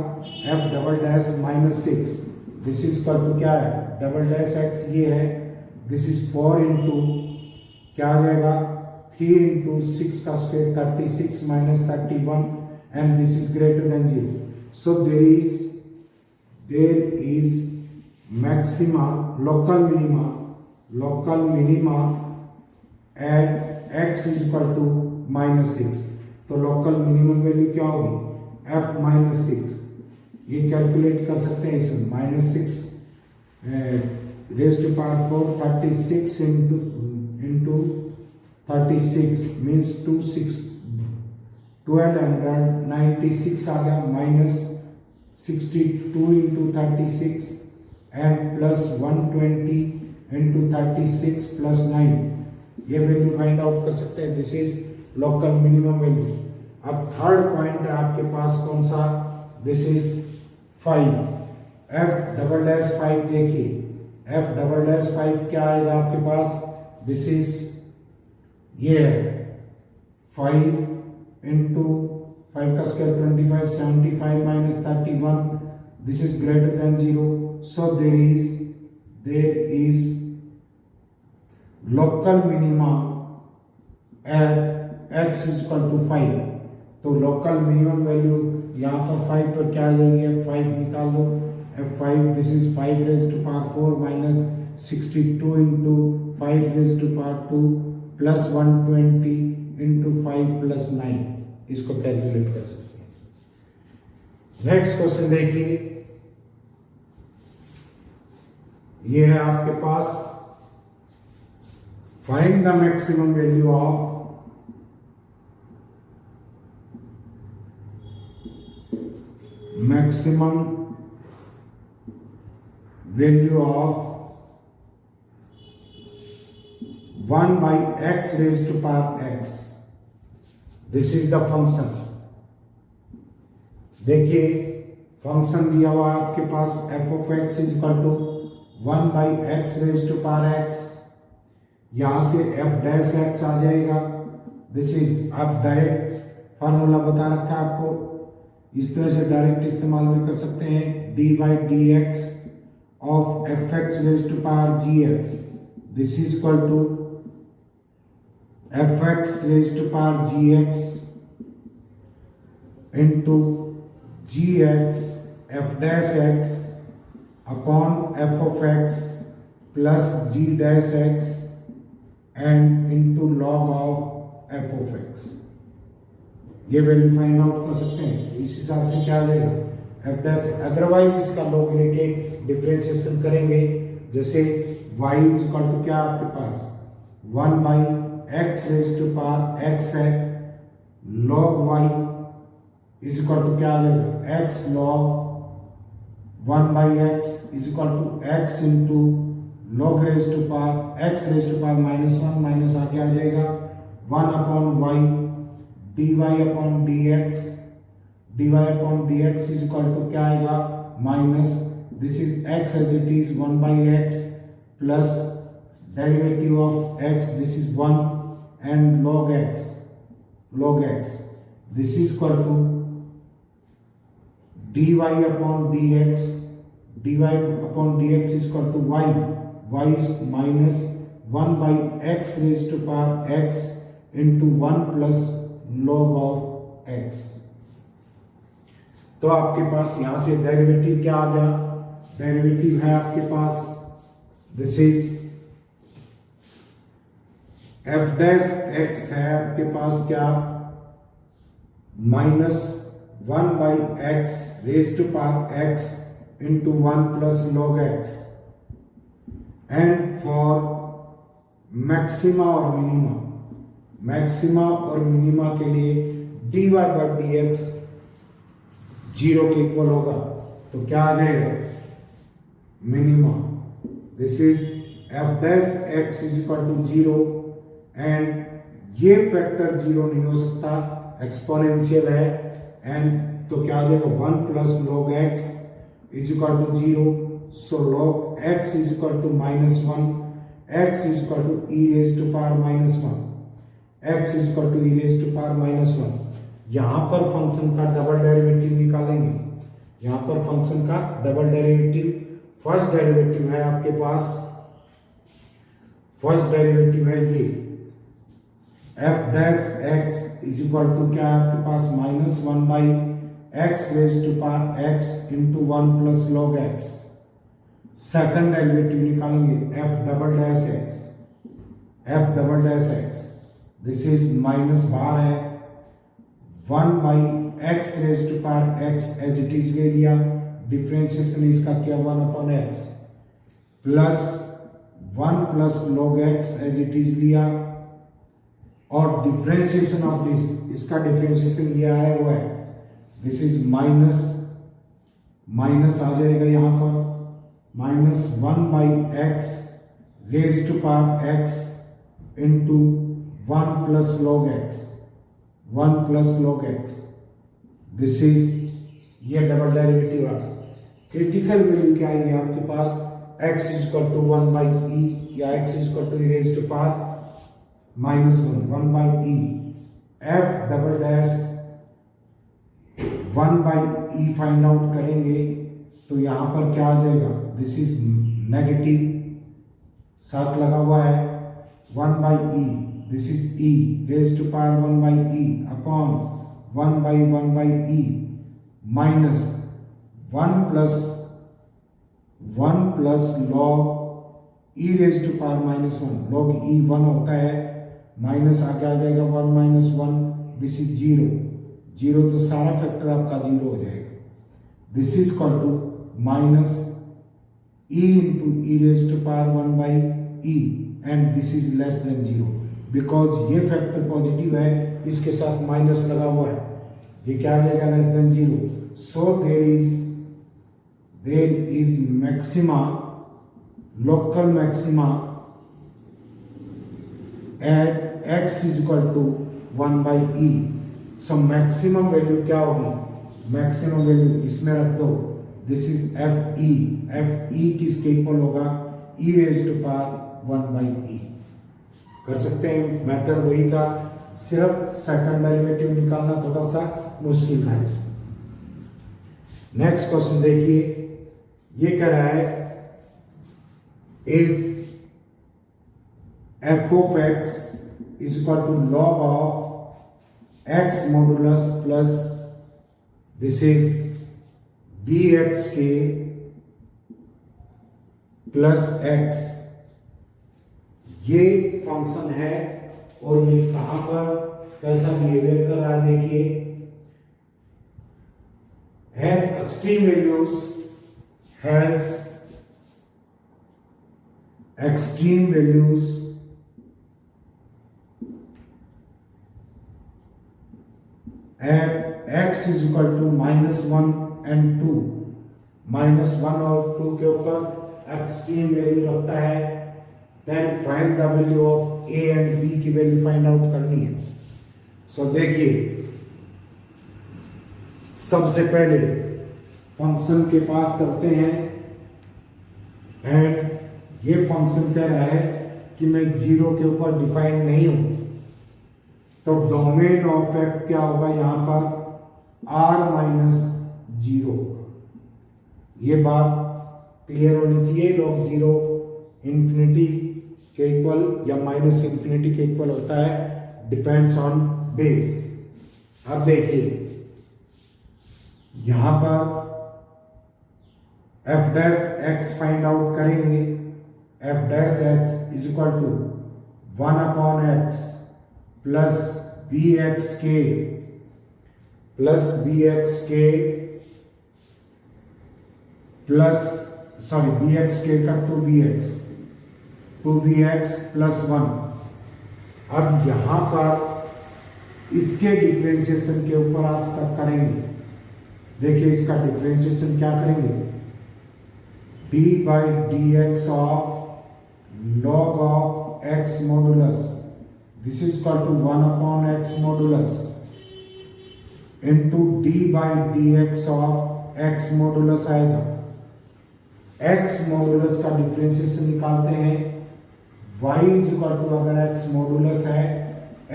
F double dash -6, this is equal to क्या है, डबल डैश एक्स ये है, दिस इज 4 इंटू क्या आ जाएगा, 3 इंटू 6 का square 36 minus 31 and this is greater than 0। So there is maxima, local minima at x is equal to -6। तो local minimum value क्या होगी, f -6, ये कैलकुलेट कर सकते हैं इसमें, -6 raise to power 4, 36 into 36 means 1296 आ गया, minus 62 into 36 and plus 120 into 36 plus 9, ये वैल्यू फाइंड आउट कर सकते हैं, this is local minimum value. अब थर्ड पॉइंट है आपके पास कौन सा, this is 5, F double dash 5, देखिए एफ डबल डैश 5 क्या आएगा आपके पास, दिस इज ये 5 इंटू 5 का square 25, 75 minus 31, this is greater than 0। So there is local minima at x is equal to 5। तो लोकल मिनिमम वैल्यू यहाँ पर 5 पर क्या आ जाएगी, f5 निकाल लो, f5 this is 5 raise to power 4 minus 62 into 5 raise to power 2 plus 120 into 5 plus 9, इसको calculate कर सकते हैं। नेक्स्ट क्वेश्चन देखिए, ये है आपके पास, find the maximum value of one by X raise to power X. This is the function, देखिए फंक्शन दिया हुआ आपके पास F of X is equal to 1 by X raise to power X, यहां से एफ डैश एक्स आ जाएगा, this is, आप डायरेक्ट फार्मूला बता रखा है आपको, इस तरह से डायरेक्ट इस्तेमाल भी कर सकते हैं, d by d x of f x raise to power g x, this is equal to F x raise to power g x into g x f dash x upon f of x plus g dash x and into log of f of x. ये value find out कर सकते हैं, इस हिसाब से क्या आ जाएगा एफ डैश, अदरवाइज इसका लॉग लेके डिफरेंशिएशन करेंगे, जैसे y इज इक्वल टू क्या आपके पास 1 by X raise to power X है, log y is equal to क्या आ जाएगा x log 1 by X is equal to x into log raise to power x raise to power -1 minus आगे आ जाएगा 1 upon y dy upon dx is equal to क्या आएगा minus this is x as it is 1/x plus derivative of x this is 1 and log x this is equal to dy upon dx is equal to y is minus 1 by x raised to power x into 1 plus log of x। तो आपके पास यहां से derivative क्या आ गया, derivative है आपके पास this is f dash x है आपके पास क्या minus 1 by x raised to power x into 1 plus log x and for maxima और minima के लिए dy by dx 0 के इक्वल होगा तो क्या आ जाएगा minima this is f dash x is equal to 0 and ये फैक्टर 0 नहीं हो सकता एक्सपोनेंशियल है एंड तो क्या आ जाएगा 1 plus log x is equal to 0 so log x is equal to -1 x is equal to e raised to power -1 x is equal to e raised to power -1। यहां पर फंक्शन का double derivative निकालेंगे, यहां पर function का double derivative first derivative है आपके पास, first derivative है ये f dash x is equal to क्या है आपके पास -1 by x raised to power x into 1 plus log x। Second derivative निकालेंगे f double dash x this is minus बाहर है 1 by x raised to power x as it is ले लिया, differentiation इसका क्या 1 upon x plus 1 plus log x as it is लिया और differentiation of this इसका डिफरेंशिएशन लिया है वो है दिस इज माइनस आ जाएगा यहां पर -1 by x raise to power x into 1 plus log x this is ये डबल डेरिवेटिव आ गया। क्रिटिकल वैल्यू क्या है आपके पास x is equal to 1 by e या x is equal to e raise to power -1 by e f double dash 1 by e find out करेंगे तो यहां पर क्या आ जाएगा दिस इज नेगेटिव साथ लगा हुआ है 1 by e this is e raise to power 1 by e upon 1 by e minus 1 plus log e raise to power -1 log e 1 होता है माइनस आगे आ जाएगा 1 - 1 दिस इज 0 तो सारा फैक्टर आपका 0 हो जाएगा this is equal to minus e into e raise to power 1 by e and this is less than 0 because ये फैक्टर पॉजिटिव है इसके साथ माइनस लगा हुआ है ये क्या आ जाएगा less than 0 so there is maxima local maxima at x is equal to 1 by e। सो मैक्सिमम वैल्यू क्या होगी मैक्सिमम वैल्यू इसमें रख दो दिस इज fe किसके इक्वल होगा e raise to power 1 by e। कर सकते हैं मेथड वही था सिर्फ सेकंड डेरिवेटिव निकालना थोड़ा सा मुश्किल था इसमें। नेक्स्ट क्वेश्चन देखिए ये कह रहा है if f of x is equal to log of x modulus plus this is bxk plus x ये फंक्शन है और ये कहां पर कैसा बिहेवियर कर रहा है देखिए has extreme values at x is equal to -1 and 2 -1 और 2 के ऊपर एक्सट्रीम वैल्यू रखता है, then find the value of a and b की वैल्यू फाइंड आउट करनी है। सो देखिए, सबसे पहले फंक्शन के पास चलते हैं एंड ये फंक्शन कह रहा है कि मैं जीरो के ऊपर डिफाइन नहीं हूं, तो डोमेन ऑफ एफ क्या होगा, यहां पर आर माइनस जीरो। ये बात क्लियर होनी चाहिए। लॉग जीरो इंफिनिटी के इक्वल या माइनस इंफिनिटी के इक्वल होता है, डिपेंड्स ऑन बेस। अब देखिए यहां पर F dash X find out करेंगे। F dash x is equal to 1/x plus B X के प्लस बी एक्स के प्लस सॉरी बी एक्स के का 2bx प्लस 1। अब यहां पर इसके डिफरेंशिएशन के ऊपर आप सब करेंगे। देखिए इसका डिफरेंशिएशन क्या करेंगे, d by d x of log of x modulus, this is equal to 1/x modulus into d by d x of x modulus आएगा। x मॉडुलस का डिफरेंशिएशन निकालते हैं, y इज इक्वल टू अगर x मॉडुलस है,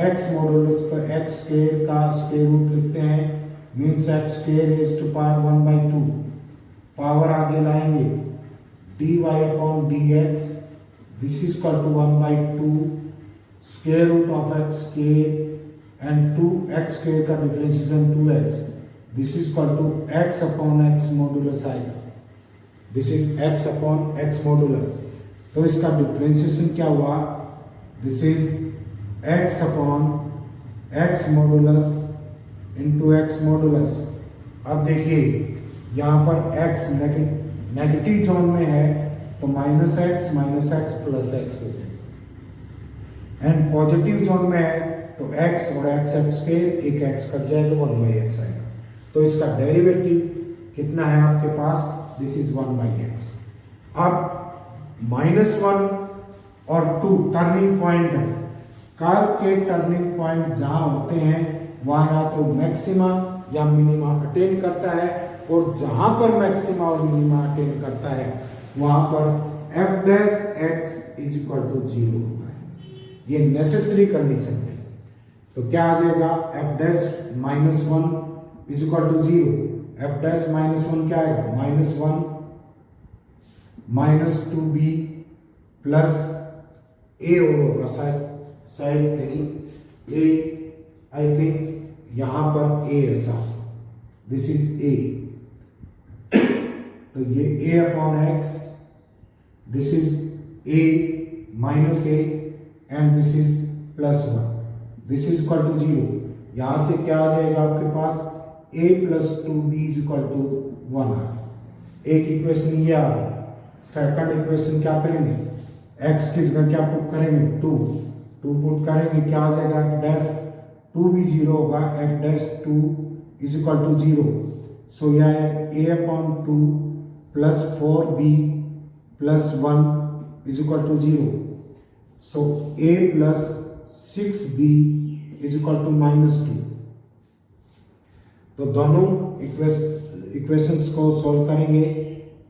x modulus पर x square का square root लिखते हैं, means x square is to power 1/2। Power आगे लाएंगे, dy upon dx, this is equal to 1/2 square root of x square and 2x square का differentiation 2x, this is equal to x upon x modulus आएगा। This is x upon x modulus. तो इसका differentiation क्या हुआ, this is x upon x modulus into x modulus. अब देखिए यहाँ पर x नेगेटिव जोन में है तो माइनस एक्स प्लस एक्स हो जाएगा, एंड पॉजिटिव जोन में है तो x और x स्क्वायर एक x कट जाए तो 1/x आएगा। तो इसका डेरिवेटिव कितना है आपके पास, दिस इज 1/x। अब -1 और 2 टर्निंग पॉइंट है। कर्व के टर्निंग पॉइंट जहां होते हैं वहां या तो मैक्सिमा या मिनिमा अटेन करता है, और जहां पर मैक्सिमा और मिनिमा अटेन करता है वहां पर F dash x is equal to 0 होता है। ये नेसेसरी कंडीशन है। तो क्या आ जाएगा, f dash -1 is equal to 0। F dash -1 क्या आएगा, -1 -2b प्लस ए होगा, शायद नहीं ए, आई थिंक यहां पर ए ऐसा, दिस इज ए। तो ये a upon x, this is a minus a and this is +1, this is equal to 0। यहां से क्या आ जाएगा आपके पास, a plus 2b is equal to 1 आ गया। एक इक्वेशन ये आ गई। सेकंड इक्वेशन क्या करेंगे, x की जगह क्या पुट करेंगे, 2 पुट करेंगे, क्या आ जाएगा, f डैश 2 भी 0 होगा, f dash 2 is equal to 0। So यह है a अपॉन 2 plus 4b plus 1 is equal to 0। So a plus 6b is equal to -2। तो दोनों इक्वेशंस को सॉल्व करेंगे,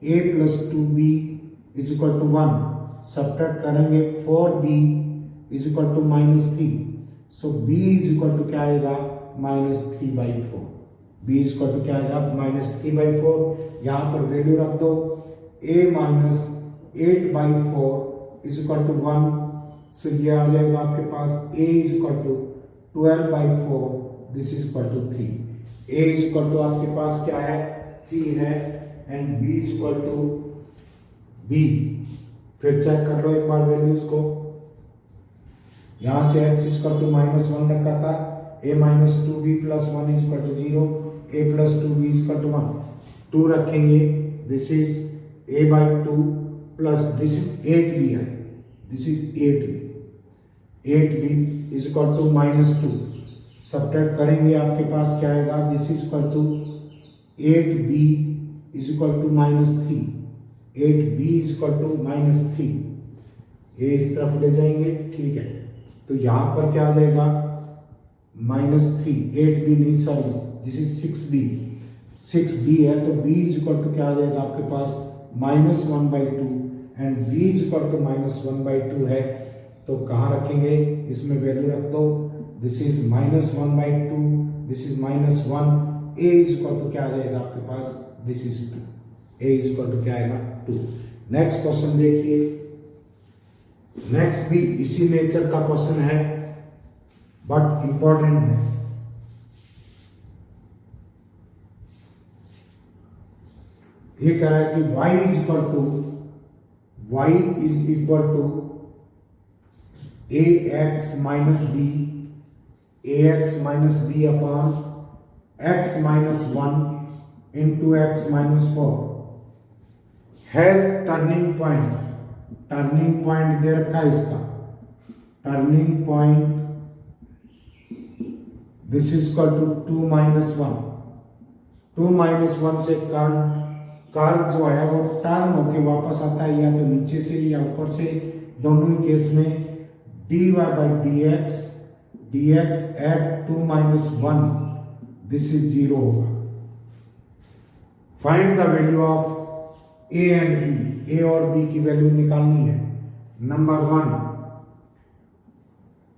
a plus 2b is equal to 1, subtract करेंगे 4b is equal to -3। So b is equal to क्या आएगा, -3/4। b is equal to क्या आएगा, -3/4। यहाँ पर वैल्यू रख दो, a -8/4 is equal to 1। So ये आ जाएगा आपके पास a is equal to 12/4, this is equal to 3। a is equal to आपके पास क्या है, 3 है, and b is equal to b। फिर चेक कर लो एक बार वैल्यूज को। यहां से x इज इक्वल टू -1 रखा था, a -2b plus 1 is equal to 0, a plus 2b is equal to 1। 2 रखेंगे, this is a/2 plus this is 8b है, this is 8b is equal to -2। Subtract करेंगे, आपके पास क्या आएगा, this is equal to 8b is equal to -3। 8b is equal to -3, a इस तरफ ले जाएंगे, ठीक है। तो यहां पर क्या आ जाएगा -3, 8b नहीं सॉरी दिस इज 6b है, तो b इज इक्वल टू क्या आ जाएगा आपके पास -1/2 and b is equal to -1/2 है, तो कहाँ रखेंगे, इसमें वैल्यू रख दो, this is -1/2, this is -1, a is equal to क्या आ जाएगा आपके पास, this is 2, a is equal to क्या आएगा 2। नेक्स्ट क्वेश्चन देखिए, नेक्स्ट भी इसी नेचर का क्वेश्चन है बट इंपॉर्टेंट है। ये कह रहा है कि y is equal to ax minus b upon x minus 1 into x minus 4 has turning point दे रखा है इसका, turning point this is equal to 2 minus 1, 2 minus 1 से कर्व जो है वो टर्न होके वापस आता है या तो नीचे से या ऊपर से, दोनों ही केस में dy by dx at 2 minus 1 this is 0 होगा। Find the value of a and b, a और b की वैल्यू निकालनी है। नंबर 1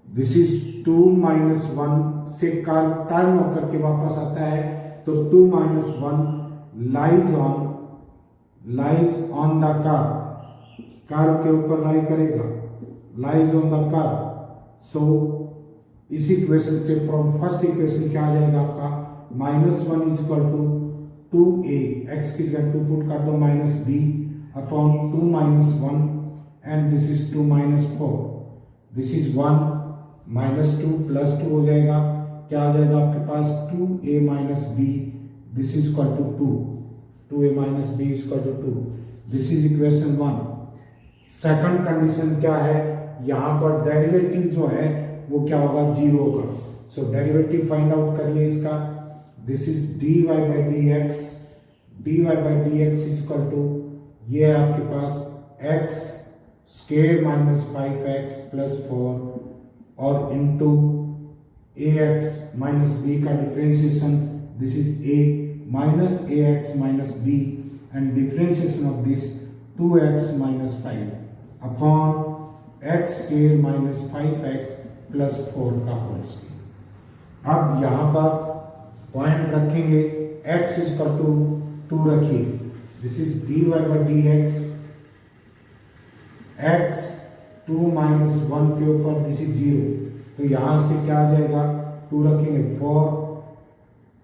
दिस इज 2 minus 1 से कर्व टर्न होकर के वापस आता है, तो 2 minus 1 lies on the curve के ऊपर लाई करेगा, लाइज ऑन द कर्व। सो इस इक्वेशन से फ्रॉम फर्स्ट इक्वेशन क्या आ जाएगा आपका, -1 is equal to 2a, x की जगह 2 पुट कर दो, -b upon 2 minus 1 and this is 2 minus 4, this is 1 -2 + 2 हो जाएगा, क्या आ जाएगा आपके पास 2a minus b, this is equal to 2, 2a minus b is equal to 2, this is equation 1। Second condition क्या है, यहां पर डेरिवेटिव जो है वो क्या होगा, 0 होगा। सो डेरिवेटिव फाइंड आउट करिए इसका, this is dy by dx is equal to, ये है आपके पास x square minus 5x plus 4 और इनटू ax माइनस b का differentiation, this is a minus ax minus b and differentiation of this 2x minus 5 upon x square minus 5x plus 4 का whole square. अब यहां पर point रखेंगे, x is equal to 2 रखिए, this is dy by dx, x 2 minus 1 के ऊपर this is 0, तो यहां से क्या आ जाएगा, 2 रखेंगे 4,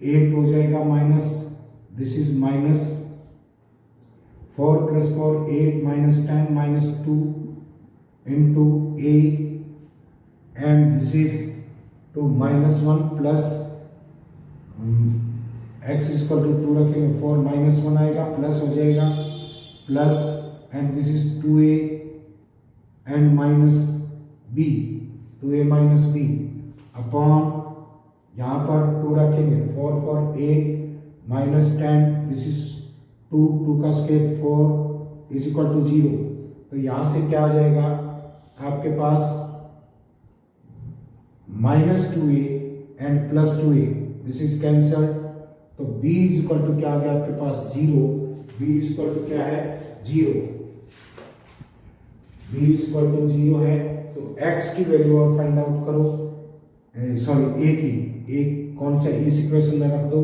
8 हो जाएगा minus, this is minus 4 + 4 8 minus 10 minus 2 into a and this is 2 minus 1 plus x is equal to 2 रखेंगे 4 minus 1 आएगा, प्लस हो जाएगा, plus and this is 2a and minus b, 2a minus b upon यहाँ पर 2 रखेंगे 4 4 8 minus 10, this is 2 का square 4 is equal to 0, तो यहाँ से क्या आ जाएगा आपके पास -2a and plus 2a, this is cancel, तो b इज इक्वल टू क्या आ गया आपके पास 0, b इज इक्वल टू क्या है 0, b इज इक्वल टू 0 है, तो x की वैल्यू आप फाइंड आउट करो, सॉरी a की, a कौन सा इस इक्वेशन में रख दो,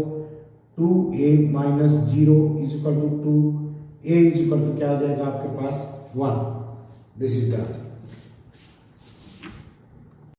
2a minus 0 is equal to 2, a is equal to क्या आ जाएगा आपके पास 1, दिस इज द आंसर।